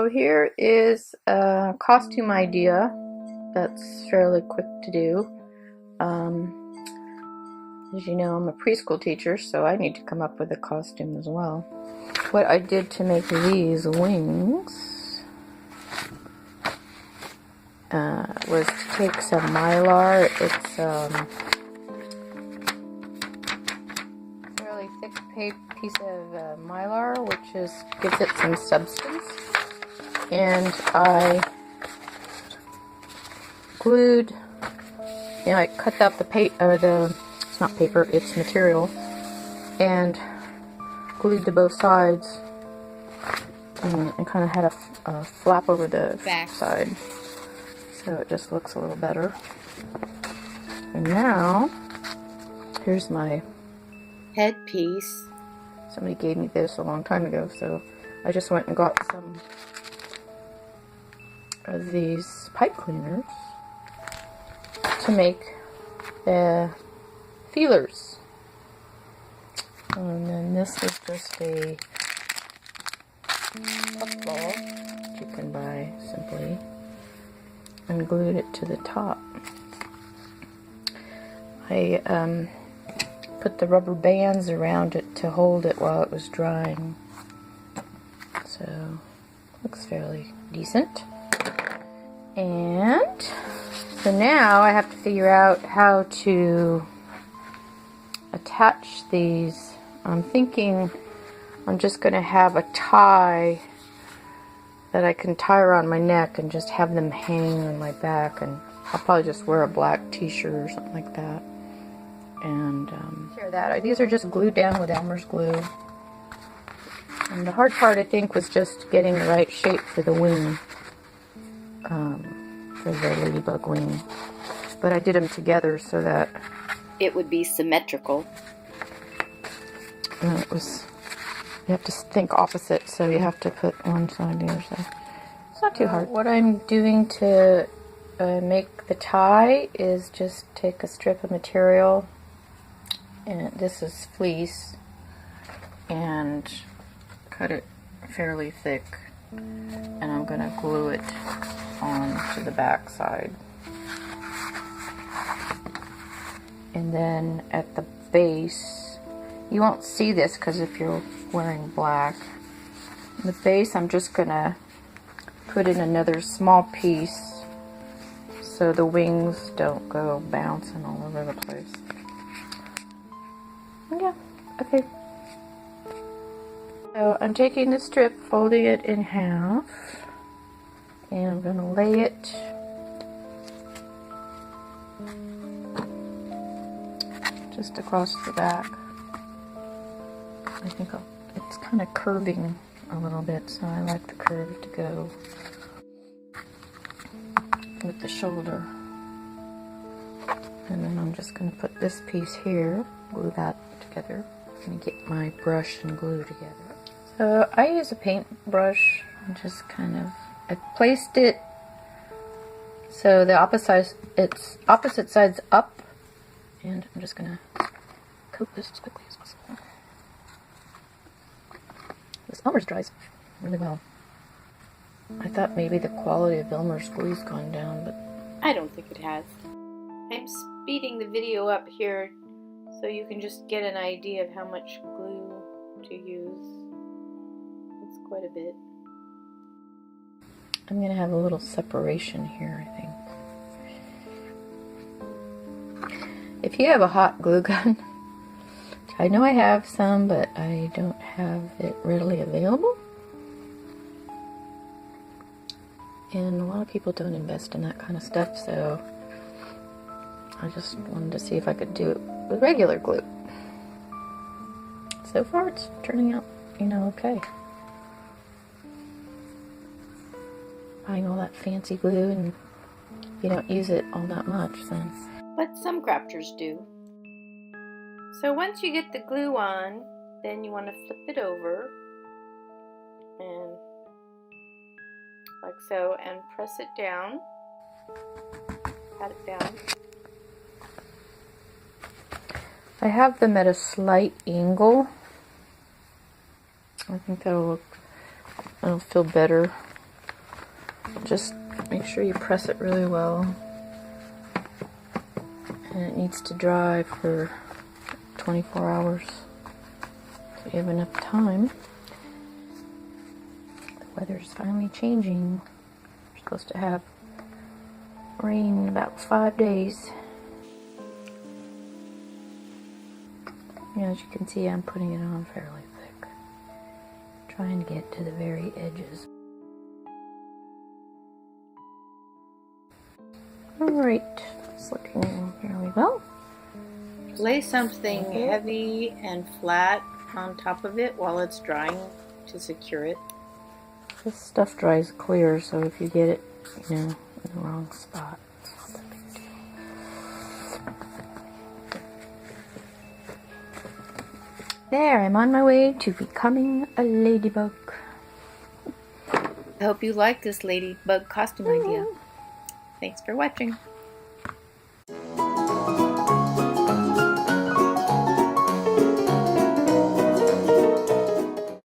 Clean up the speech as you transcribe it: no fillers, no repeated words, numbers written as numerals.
So here is a costume idea that's fairly quick to do. As you know, I'm a preschool teacher, so I need to come up with a costume as well. What I did to make these wings was to take some Mylar. It's fairly thick piece of Mylar, which gives it some substance, and I glued. I cut out the it's not paper, it's material, and glued to both sides, and kind of had a flap over the back side, so it just looks a little better. And now, here's my headpiece. Somebody gave me this a long time ago, so I just went and got some of these pipe cleaners to make the feelers. And then this is just a puffball that you can buy simply, and glued it to the top. I put the rubber bands around it to hold it while it was drying, so looks fairly decent. And so now I have to figure out how to attach these. I'm thinking I'm just going to have a tie that I can tie around my neck and just have them hang on my back, and I'll probably just wear a black t-shirt or something like that. And share that. These are just glued down with Elmer's glue. And the hard part, I think, was just getting the right shape for the wing, for the Ladybug wing. But I did them together so that it would be symmetrical. And you have to think opposite, so you have to put one side the other side. It's not too hard. What I'm doing to make the tie is just take a strip of material, and this is fleece, and cut it fairly thick, and I'm going to glue it onto the back side. And then at the base, you won't see this because if you're wearing black, the base I'm just going to put in another small piece so the wings don't go bouncing all over the place. Yeah, okay. So I'm taking the strip, folding it in half, and I'm going to lay it just across the back. I think it's kind of curving a little bit, so I like the curve to go with the shoulder. And then I'm just going to put this piece here, glue that together, and get my brush and glue together. So I use a paintbrush and just kind of, I placed it so the opposite side's up, and I'm just going to coat this as quickly as possible. This Elmer's dries really well. I thought maybe the quality of Elmer's glue's gone down, but I don't think it has. I'm speeding the video up here so you can just get an idea of how much glue to use. It's quite a bit. I'm going to have a little separation here, I think. If you have a hot glue gun, I know I have some, but I don't have it readily available. And a lot of people don't invest in that kind of stuff, so I just wanted to see if I could do it with regular glue. So far it's turning out, okay. Buying all that fancy glue, and you don't use it all that much then. But some crafters do. So once you get the glue on, then you want to flip it over, and like so, and press it down, pat it down. I have them at a slight angle. I think that'll feel better Just make sure you press it really well. And it needs to dry for 24 hours. So you have enough time. The weather's finally changing. We're supposed to have rain in about 5 days. As you can see, I'm putting it on fairly thick. Trying to get to the very edges. Alright, it's looking really well. Lay something heavy and flat on top of it while it's drying to secure it. This stuff dries clear, so if you get it, in the wrong spot, it's not that big a deal. There, I'm on my way to becoming a ladybug. I hope you like this ladybug costume idea. Thanks for watching.